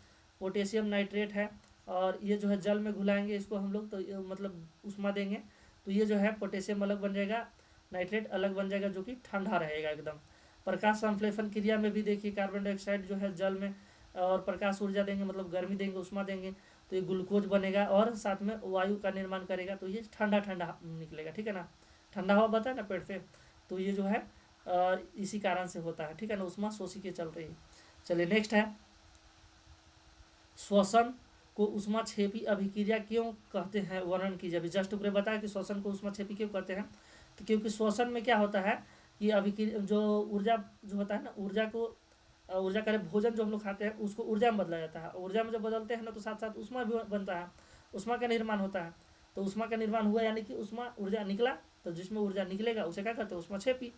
पोटेशियम नाइट्रेट है, और ये जो है जल में घुलाएंगे इसको हम लोग, तो मतलब ऊष्मा देंगे, तो ये जो है पोटेशियम अलग बन जाएगा, नाइट्रेट अलग बन जाएगा, जो कि ठंडा रहेगा एकदम। प्रकाश संश्लेषण क्रिया में भी देखिए कार्बन डाइऑक्साइड जो है जल में और प्रकाश ऊर्जा देंगे, मतलब गर्मी देंगे, ऊष्मा देंगे, तो ये ग्लूकोज बनेगा और साथ में वायु का निर्माण करेगा, तो ये ठंडा ठंडा निकलेगा, ठीक है ना। ठंडा हवा बता है ना पेट से, तो ये जो है इसी कारण से होता है, ठीक है ना, ऊष्मा शोषी के चल रही है। चलिए नेक्स्ट है श्वसन को ऊष्माक्षेपी अभिक्रिया क्यों कहते हैं, वर्णन कीजिए। अभी जस्ट ऊपर बताया कि श्वसन को ऊष्माक्षेपी क्यों कहते हैं, तो क्योंकि श्वसन में क्या होता है कि अभिक्रिया जो ऊर्जा जो होता है ना, ऊर्जा का भोजन जो हम लोग खाते हैं उसको ऊर्जा में बदला जाता है, ऊर्जा में जब बदलते हैं ना तो साथ साथ ऊष्मा भी बनता है, ऊष्मा का निर्माण होता है। तो ऊष्मा का निर्माण हुआ यानी कि ऊष्मा ऊर्जा निकला, तो जिसमें ऊर्जा निकलेगा उसे क्या कहते हैं, ऊष्माक्षेपी।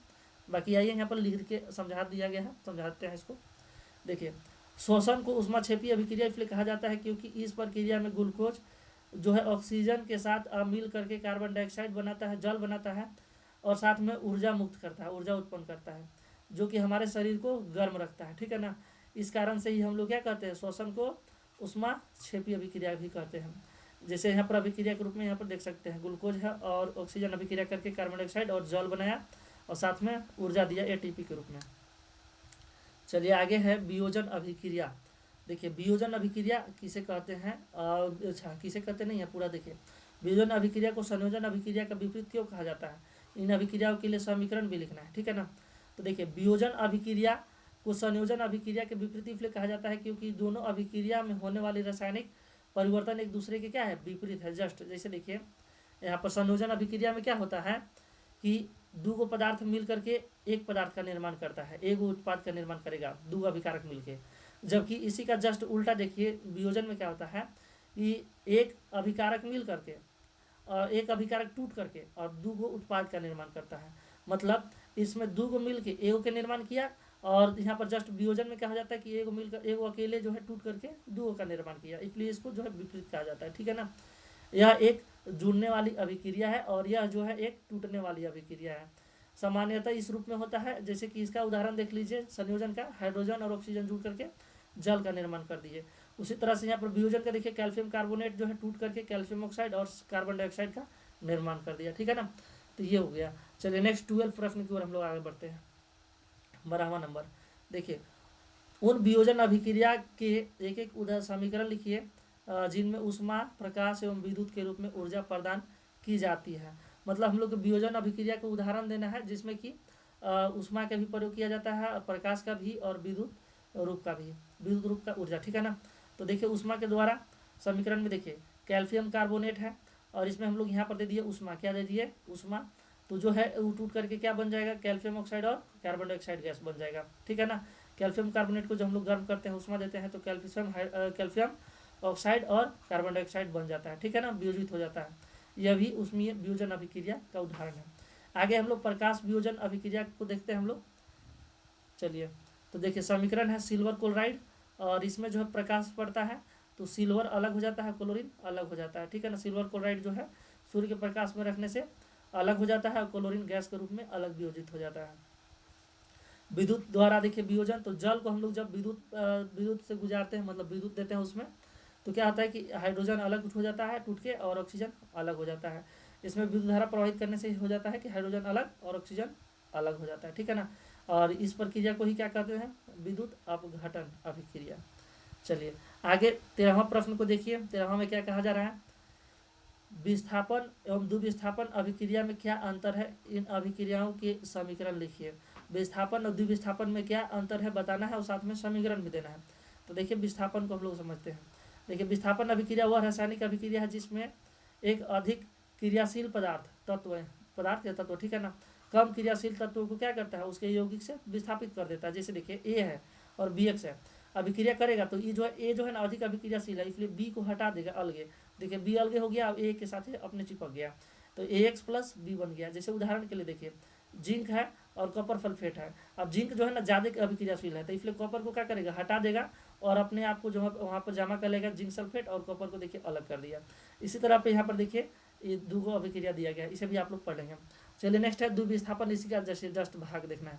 बाकी आइए यहाँ पर लिख के समझा दिया गया है, समझाते हैं इसको। देखिए श्वसन को ऊष्माक्षेपी अभिक्रिया इसलिए कहा जाता है क्योंकि इस प्रक्रिया में ग्लूकोज जो है ऑक्सीजन के साथ मिल करके कार्बन डाइऑक्साइड बनाता है, जल बनाता है, और साथ में ऊर्जा मुक्त करता है, ऊर्जा उत्पन्न करता है, जो कि हमारे शरीर को गर्म रखता है, ठीक है ना। इस कारण से ही हम लोग क्या कहते हैं, श्वसन को ऊष्माक्षेपी अभिक्रिया भी कहते हैं। जैसे यहाँ पर अभिक्रिया के रूप में यहाँ पर देख सकते हैं ग्लूकोज है और ऑक्सीजन अभिक्रिया करके कार्बन डाइऑक्साइड और जल बनाया और साथ में ऊर्जा दिया एटीपी के रूप में। चलिए आगे है वियोजन अभिक्रिया। देखिए वियोजन अभिक्रिया किसे कहते हैं, अच्छा किसे कहते नहीं है पूरा देखिए। वियोजन अभिक्रिया को संयोजन अभिक्रिया का विपरीत क्यों कहा जाता है, इन अभिक्रियाओं के लिए समीकरण भी लिखना है, ठीक है ना। तो देखिए वियोजन अभिक्रिया को संयोजन अभिक्रिया के विपरीत इसलिए कहा जाता है क्योंकि दोनों अभिक्रिया में होने वाली रासायनिक परिवर्तन एक दूसरे के क्या है, विपरीत है। जस्ट जैसे देखिए यहाँ पर संयोजन अभिक्रिया में क्या होता है कि दो गो पदार्थ मिल करके एक पदार्थ का निर्माण करता है, एक उत्पाद का निर्माण करेगा, दो अभिकारक मिलके। जबकि इसी का जस्ट उल्टा देखिए वियोजन में क्या होता है कि एक अभिकारक मिल करके और एक अभिकारक टूट करके और दो गो उत्पाद का निर्माण करता है। मतलब इसमें दो गो मिल के एगो के निर्माण किया, और यहाँ पर जस्ट वियोजन में क्या हो जाता है कि एगो मिलकर एगो अकेले जो है टूट करके दो का निर्माण किया, इसलिए इसको जो है विपरीत कहा जाता है, ठीक है ना। यह एक जुड़ने वाली अभिक्रिया है और यह जो है एक टूटने वाली अभिक्रिया है। सामान्यतः इस रूप में होता है, जैसे कि इसका उदाहरण देख लीजिए संयोजन का, हाइड्रोजन और ऑक्सीजन जुड़ करके जल का निर्माण कर दिए। उसी तरह से यहाँ पर वियोजन का देखिए, कैल्शियम कार्बोनेट जो है टूट करके कैल्शियम ऑक्साइड और कार्बन डाइऑक्साइड का निर्माण कर दिया, ठीक है ना। तो ये हो गया। चलिए नेक्स्ट 12 प्रश्न की ओर हम लोग आगे बढ़ते हैं। 12वां नंबर देखिए, उन वियोजन अभिक्रिया के एक एक उदाहरण समीकरण लिखिए जिनमें ऊष्मा, प्रकाश एवं विद्युत के रूप में ऊर्जा प्रदान की जाती है। मतलब हम लोग को वियोजन अभिक्रिया का उदाहरण देना है जिसमें कि ऊष्मा का भी प्रयोग किया जाता है और प्रकाश का भी और विद्युत रूप का भी, विद्युत रूप का ऊर्जा, ठीक है ना। तो देखिए ऊष्मा के द्वारा समीकरण में देखिए कैल्शियम कार्बोनेट है और इसमें हम लोग यहाँ पर दे दिए ऊष्मा, क्या दे दिए ऊष्मा। तो जो है वो टूट करके क्या बन जाएगा, कैल्शियम ऑक्साइड और कार्बन डाइऑक्साइड गैस बन जाएगा, ठीक है ना। कैल्शियम कार्बोनेट को जब हम लोग गर्म करते हैं ऊष्मा देते हैं तो कैल्शियम ऑक्साइड और कार्बन डाइऑक्साइड बन जाता है, ठीक है ना, वियोजित हो जाता है। यह भी उसमें वियोजन अभिक्रिया का उदाहरण है। आगे हम लोग प्रकाश वियोजन अभिक्रिया को देखते हैं हम लोग। चलिए तो देखिए समीकरण है सिल्वर क्लोराइड और इसमें जो है प्रकाश पड़ता है तो सिल्वर अलग हो जाता है, क्लोरीन अलग हो जाता है, ठीक है ना। सिल्वर क्लोराइड जो है सूर्य के प्रकाश में रखने से अलग हो जाता है और क्लोरीन गैस के रूप में अलग वियोजित हो जाता है। विद्युत द्वारा देखिए वियोजन, तो जल को हम लोग जब विद्युत से गुजारते हैं, मतलब विद्युत देते हैं उसमें, तो क्या होता है कि हाइड्रोजन अलग हो जाता है टूट के और ऑक्सीजन अलग हो जाता है। इसमें विद्युत धारा प्रवाहित करने से हो जाता है कि हाइड्रोजन अलग और ऑक्सीजन अलग हो जाता है, ठीक है ना। और इस प्रक्रिया को ही क्या कहते हैं, विद्युत अपघटन अभिक्रिया। चलिए आगे 13वां प्रश्न को देखिए। 13वां में क्या कहा जा रहा है, विस्थापन एवं द्विविस्थापन अभिक्रिया में क्या अंतर है, इन अभिक्रियाओं के समीकरण लिखिए। विस्थापन और द्विविस्थापन में क्या अंतर है बताना है और साथ में समीकरण भी देना है। तो देखिए विस्थापन को हम लोग समझते हैं। देखिए विस्थापन अभिक्रिया वह रासायनिक अभिक्रिया है जिसमें एक अधिक क्रियाशील पदार्थ या तत्व, ठीक है ना, कम क्रियाशील तत्वों को क्या करता है, उसके यौगिक से विस्थापित कर देता है। जैसे देखिए ए है और बी एक्स है, अभिक्रिया करेगा तो ए जो है ना अधिक अभिक्रियाशील है, इसलिए बी को हटा देगा अलगे। देखिए बी अलगे हो गया, अब ए के साथ अपने चिपक गया तो ए एक्स प्लस बी बन गया। जैसे उदाहरण के लिए देखिए जिंक है और कॉपर सल्फेट है। अब जिंक जो है ना ज़्यादा अभिक्रियाशील है तो इसलिए कॉपर को क्या करेगा, हटा देगा और अपने आप को जो है वहाँ पर जमा कर लेगा जिंक सल्फेट, और कॉपर को देखिए अलग कर दिया। इसी तरह पे यहाँ पर देखिए ये दो अभिक्रिया दिया गया, इसे भी आप लोग पढ़ेंगे। चलिए नेक्स्ट है द्विविस्थापन, इसी का जस्ट भाग देखना है।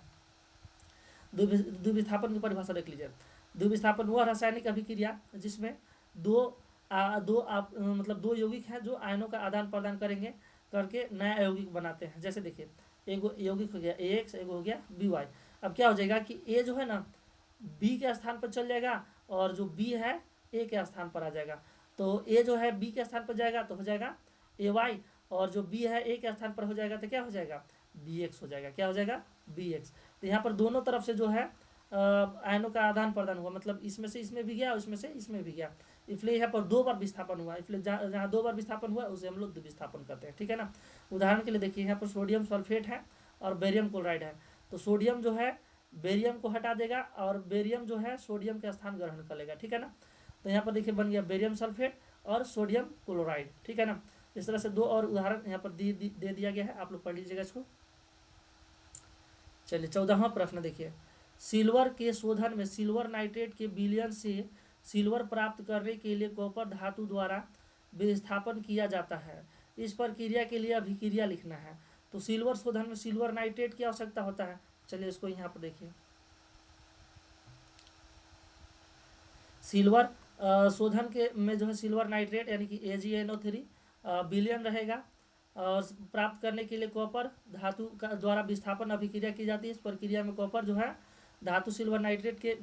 द्विविस्थापन की परिभाषा देख लीजिए। द्विविस्थापन वह रासायनिक अभिक्रिया जिसमें मतलब दो यौगिक हैं जो आयनों का आदान प्रदान करेंगे करके नया यौगिक बनाते हैं। जैसे देखिए एक यौगिक हो गया ए एक्स, एक हो गया बी वाई। अब क्या हो जाएगा कि ए जो है ना बी के स्थान पर चल जाएगा और जो बी है ए के स्थान पर आ जाएगा। तो ए जो है बी के स्थान पर जाएगा तो हो जाएगा ए वाई, और जो बी है ए के स्थान पर हो जाएगा तो क्या हो जाएगा, बी एक्स हो जाएगा। क्या हो जाएगा, बी एक्स। तो यहाँ पर दोनों तरफ से जो है आयनों का आदान प्रदान हुआ, मतलब इसमें से इसमें भी गया, उसमें से इसमें भी गया, इसलिए यहाँ पर दो बार विस्थापन हुआ। इसलिए जहाँ दो बार विस्थापन हुआ उसे हम लोग द्विविस्थापन करते हैं, ठीक है ना। उदाहरण के लिए देखिए यहाँ पर सोडियम सल्फेट है और बेरियम क्लोराइड है। तो सोडियम जो है बेरियम को हटा देगा और बेरियम जो है सोडियम का स्थान ग्रहण कर लेगा, ठीक है ना। तो यहाँ पर देखिए बन गया बेरियम सल्फेट और सोडियम क्लोराइड, ठीक है ना। इस तरह से दो और उदाहरण यहाँ पर दे दिया गया है, आप लोग पढ़ लीजिएगा इसको। चलिए 14वां प्रश्न देखिए, सिल्वर के शोधन में सिल्वर नाइट्रेट के विलयन से सिल्वर प्राप्त करने के लिए कॉपर धातु द्वारा विस्थापन किया जाता है। इस प्रक्रिया के लिए अभिक्रिया लिखना है। तो सिल्वर शोधन में सिल्वर नाइट्रेट की आवश्यकता होता है। चलिए इसको यहाँ पर देखिए, सिल्वर शोधन के में जो है सिल्वर नाइट्रेट यानी कि AgNO3 विलयन रहेगा और प्राप्त करने के लिए कॉपर धातु का द्वारा विस्थापन अभिक्रिया की जाती है। इस प्रक्रिया में कॉपर जो है धातु सिल्वर नाइट्रेट के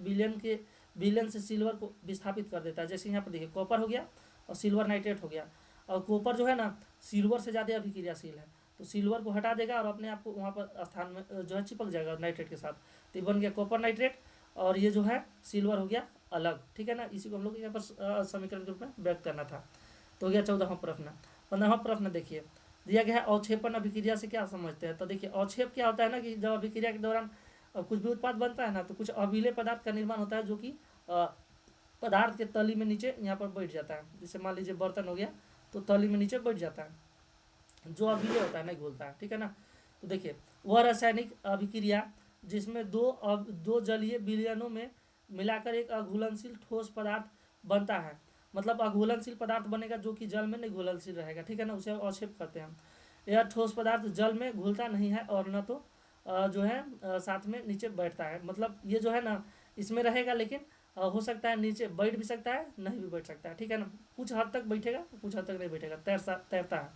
विलयन से सिल्वर को विस्थापित कर देता है। जैसे यहाँ पर देखिए कॉपर हो गया और सिल्वर नाइट्रेट हो गया, और कॉपर जो है ना सिल्वर से ज़्यादा अभिक्रियाशील है तो सिल्वर को हटा देगा और अपने आप को वहाँ पर स्थान में जो है चिपक जाएगा नाइट्रेट के साथ, तो बन गया कॉपर नाइट्रेट और ये जो है सिल्वर हो गया अलग, ठीक है ना। इसी को हम लोग यहाँ पर समीकरण के रूप में व्यक्त करना था। तो हो गया 14वां प्रश्न। 15वां प्रश्न देखिए, दिया गया है अवक्षेपण अभिक्रिया से क्या समझते हैं। तो देखिए अवक्षेप क्या होता है ना कि जब अभिक्रिया के दौरान कुछ भी उत्पाद बनता है ना तो कुछ अविलेय पदार्थ का निर्माण होता है जो कि पदार्थ के तली में नीचे यहाँ पर बैठ जाता है। जैसे मान लीजिए बर्तन हो गया तो तली में नीचे बैठ जाता है, जो अविलेय होता है नहीं घुलता है, ठीक है ना। तो देखिए वह रासायनिक अभिक्रिया जिसमें दो जलीय विलयनों में मिलाकर एक अघुलनशील ठोस पदार्थ बनता है। मतलब अघुलनशील पदार्थ बनेगा जो कि जल में नहीं घुलनशील रहेगा, ठीक है ना, उसे अवक्षेप करते हैं। यह ठोस पदार्थ जल में घुलता नहीं है और न तो जो है साथ में नीचे बैठता है। मतलब ये जो है ना इसमें रहेगा, लेकिन हो सकता है नीचे बैठ भी सकता है, नहीं भी बैठ सकता है, ठीक है ना। कुछ हद तक बैठेगा, कुछ हद तक नहीं बैठेगा, तैरता है।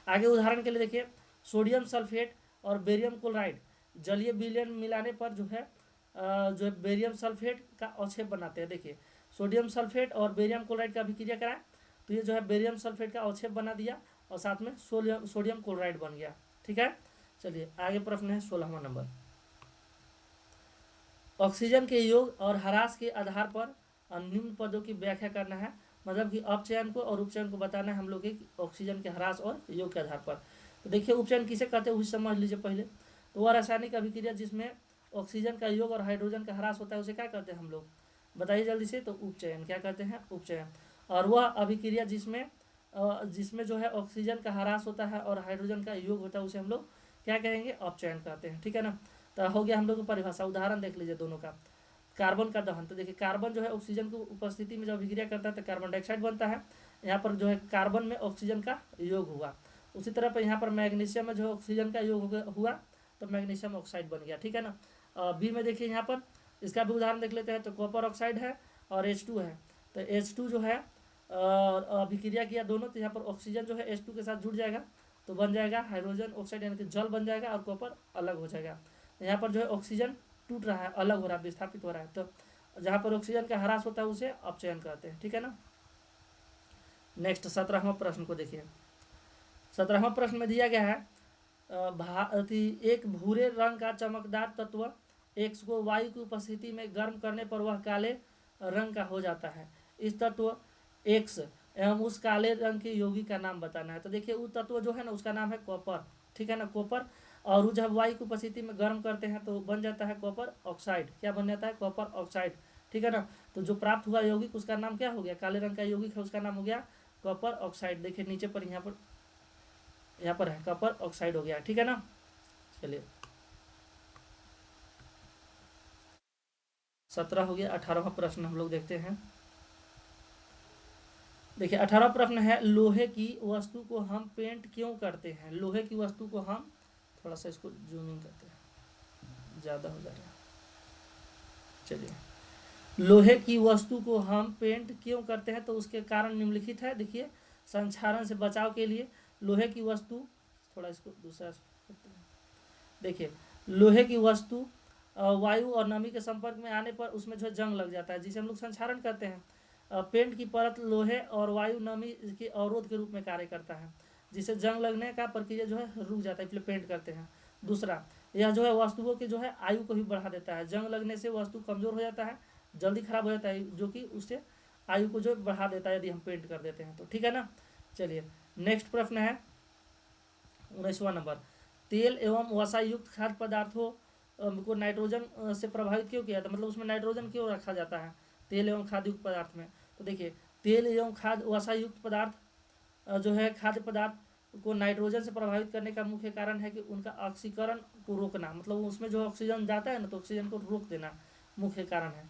आगे उदाहरण के लिए देखिए, सोडियम सल्फेट और बेरियम क्लोराइड जलीय विलयन मिलाने पर जो है जो है बेरियम सल्फेट का अवक्षेप बनाते हैं। देखिए, सोडियम सल्फेट और बेरियम क्लोराइड का अभिक्रिया कराएं तो ये जो है बेरियम सल्फेट का अवक्षेप बना दिया और साथ में सोडियम क्लोराइड बन गया, ठीक है। चलिए आगे प्रश्न है 16वां नंबर। ऑक्सीजन के योग और ह्रास के आधार पर निम्न पदों की व्याख्या करना है। मतलब कि अपचयन को और उपचयन को बताना है हम लोग के ऑक्सीजन के ह्रास और योग के आधार पर। तो देखिए उपचयन किसे कहते हैं उसे समझ लीजिए पहले। तो वह रासायनिक अभिक्रिया जिसमें ऑक्सीजन का योग और हाइड्रोजन का ह्रास होता है उसे क्या कहते हैं हम लोग, बताइए जल्दी से। तो उपचयन, क्या कहते हैं, उपचयन। और वह अभिक्रिया जिसमें जो है ऑक्सीजन का ह्रास होता है और हाइड्रोजन का योग होता है उसे हम लोग क्या कहेंगे, अपचयन कहते हैं, ठीक है ना। तो हो गया हम लोग की परिभाषा। उदाहरण देख लीजिए दोनों का। कार्बन का दहन, तो देखिए कार्बन जो है ऑक्सीजन की उपस्थिति में जब अभिक्रिया करता है तो कार्बन डाइऑक्साइड बनता है। यहाँ पर जो है कार्बन में ऑक्सीजन का योग हुआ। उसी तरह पर यहाँ पर मैग्नीशियम में जो है ऑक्सीजन का योग हुआ तो मैग्नीशियम ऑक्साइड बन गया, ठीक है ना। बी में देखिए यहाँ पर इसका भी उदाहरण देख लेते हैं। तो कॉपर ऑक्साइड है और H2 है। तो H2 जो है अभिक्रिया किया दोनों, तो यहाँ पर ऑक्सीजन जो है H2 के साथ जुड़ जाएगा तो बन जाएगा हाइड्रोजन ऑक्साइड, यानी कि जल बन जाएगा और कॉपर अलग हो जाएगा। यहाँ पर जो है ऑक्सीजन टूट रहा है, अलग हो रहा है, विस्थापित हो रहा है। तो जहाँ पर ऑक्सीजन का ह्रास होता है उसे अपचयन कहते हैं, ठीक है ना। नेक्स्ट 17वां प्रश्न को देखिए। 17वां प्रश्न में दिया गया है एक भूरे रंग का चमकदार तत्व एक्स को वायु की उपस्थिति में गर्म करने पर वह काले रंग का हो जाता है। इस तत्व एक्स एवं उस काले रंग के यौगिक का नाम बताना है। तो देखिए वो तत्व जो है ना उसका नाम है कॉपर, ठीक है ना, कॉपर। और जब वायु की उपस्थिति में गर्म करते हैं तो बन जाता है कॉपर ऑक्साइड। क्या बन जाता है, कॉपर ऑक्साइड, ठीक है ना। तो जो प्राप्त हुआ यौगिक उसका नाम क्या हो गया, काले रंग का यौगिक है उसका नाम हो गया कॉपर ऑक्साइड। देखिए नीचे पर यहाँ पर है कॉपर ऑक्साइड हो गया, ठीक है ना। चलिए 17 हो गया। 18वां प्रश्न हम लोग देखते हैं। देखिए 18वां प्रश्न है लोहे की वस्तु को हम पेंट क्यों करते हैं। लोहे की वस्तु को हम, थोड़ा सा इसको जूमिंग करते हैं, ज़्यादा हो जा रहा है। चलिए, लोहे की वस्तु को हम पेंट क्यों करते हैं तो उसके कारण निम्नलिखित है। देखिए, संक्षारण से बचाव के लिए लोहे की वस्तु, थोड़ा इसको दूसरा देखिए, लोहे की वस्तु वायु और नमी के संपर्क में आने पर उसमें जो है जंग लग जाता है, जिसे हम लोग संक्षारण कहते हैं। पेंट की परत लोहे और वायु नमी के अवरोध के रूप में कार्य करता है, जिसे जंग लगने का प्रक्रिया जो है रुक जाता है, इसलिए पेंट करते हैं। दूसरा, यह जो है वस्तुओं की जो है आयु को भी बढ़ा देता है। जंग लगने से वस्तु कमज़ोर हो जाता है, जल्दी खराब हो जाता है, जो कि उससे आयु को जो बढ़ा देता है यदि हम पेंट कर देते हैं तो, ठीक है ना। चलिए नेक्स्ट प्रश्न है 19वां नंबर। तेल एवं वसा युक्त खाद्य पदार्थों को नाइट्रोजन से प्रभावित क्यों किया था, मतलब उसमें नाइट्रोजन क्यों रखा जाता है तेल एवं खाद्य युक्त पदार्थ में। तो देखिए, तेल एवं खाद्य वसा युक्त पदार्थ जो है खाद्य पदार्थ को नाइट्रोजन से प्रभावित करने का मुख्य कारण है कि उनका ऑक्सीकरण को रोकना, मतलब उसमें जो ऑक्सीजन जाता है ना तो ऑक्सीजन को रोक देना मुख्य कारण है।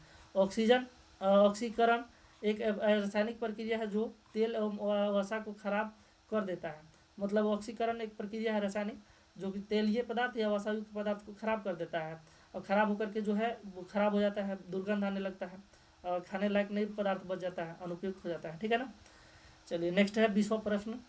ऑक्सीकरण एक रासायनिक प्रक्रिया है जो तेल एवं वसा को खराब कर देता है। मतलब ऑक्सीकरण एक प्रक्रिया है रासायनिक जो कि तेलीय पदार्थ या वसायुक्त पदार्थ को खराब कर देता है, और खराब होकर के जो है वो खराब हो जाता है, दुर्गंध आने लगता है और खाने लायक नहीं पदार्थ बच जाता है, अनुपयुक्त हो जाता है, ठीक है ना। चलिए नेक्स्ट है 20वां प्रश्न।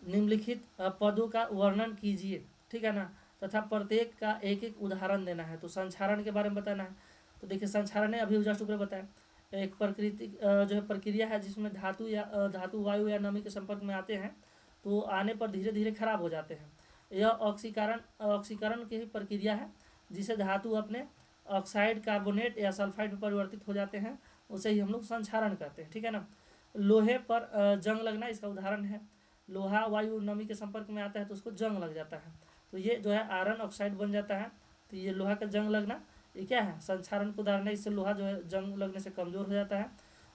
निम्नलिखित पदों का वर्णन कीजिए, ठीक है ना, तथा प्रत्येक का एक एक उदाहरण देना है। तो संक्षारण के बारे में बताना है। तो देखिए संक्षारण है अभी जस्ट ऊपर बताया, एक प्राकृतिक जो है प्रक्रिया है जिसमें धातु वायु या नमी के संपर्क में आते हैं तो आने पर धीरे धीरे खराब हो जाते हैं। यह ऑक्सीकरण की ही प्रक्रिया है जिसे धातु अपने ऑक्साइड, कार्बोनेट या सल्फाइड में परिवर्तित हो जाते हैं, उसे ही हम लोग संक्षारण कहते हैं, ठीक है ना। लोहे पर जंग लगना इसका उदाहरण है। लोहा वायु नमी के संपर्क में आता है तो उसको जंग लग जाता है, तो ये जो है आयरन ऑक्साइड बन जाता है। तो ये लोहा का जंग लगना ये क्या है, संक्षारण का उदाहरण है। इससे लोहा जो है जंग लगने से कमज़ोर हो जाता है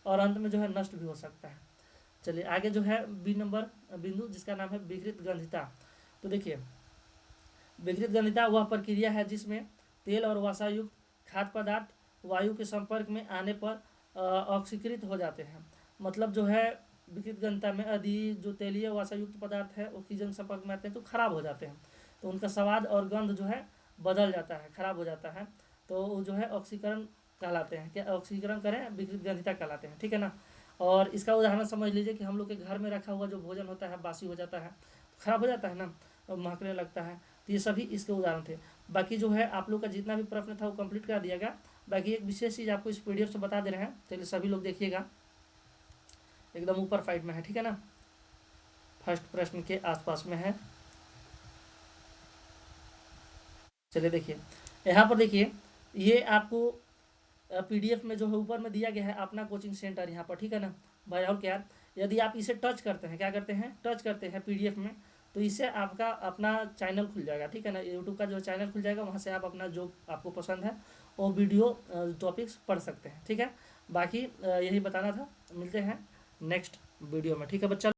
और अंत में जो है नष्ट भी हो सकता है। चलिए आगे जो है बी नंबर बिंदु जिसका नाम है विकृत गंधिता। तो देखिए, विकृत गंधिता वह प्रक्रिया है जिसमें तेल और वसा युक्त खाद्य पदार्थ वायु के संपर्क में आने पर ऑक्सीकृत हो जाते हैं। मतलब जो है विकृत गंधिता में यदि जो तेलीय वसा युक्त पदार्थ है ऑक्सीजन संपर्क में आते हैं तो खराब हो जाते हैं। तो उनका स्वाद और गंध जो है बदल जाता है, खराब हो जाता है, तो वो जो है ऑक्सीकरण कहलाते हैं, क्या ऑक्सीकरण करें, विकृत ग्रंथिता कहलाते हैं, ठीक है ना। और इसका उदाहरण समझ लीजिए कि हम लोग के घर में रखा हुआ जो भोजन होता है बासी हो जाता है, खराब हो जाता है ना, और महकने लगता है, तो ये सभी इसके उदाहरण थे। बाकी जो है आप लोग का जितना भी प्रश्न था वो कंप्लीट कर दिया गया। बाकी एक विशेष चीज़ आपको इस पीडीएफ से बता दे रहे हैं, चलिए सभी लोग देखिएगा, एकदम ऊपर साइड में है, ठीक है ना, फर्स्ट प्रश्न के आसपास में है। चलिए देखिए, यहाँ पर देखिए, ये आपको पीडीएफ में जो है ऊपर में दिया गया है अपना कोचिंग सेंटर यहाँ पर, ठीक है ना भाई। और क्या, यदि आप इसे टच करते हैं, क्या करते हैं, टच करते हैं पीडीएफ में, तो इससे आपका अपना चैनल खुल जाएगा, ठीक है ना, यूट्यूब का जो चैनल खुल जाएगा, वहाँ से आप अपना जो आपको पसंद है वो वीडियो टॉपिक्स पढ़ सकते हैं, ठीक है। बाकी यही बताना था, मिलते हैं नेक्स्ट वीडियो में, ठीक है बच्चा।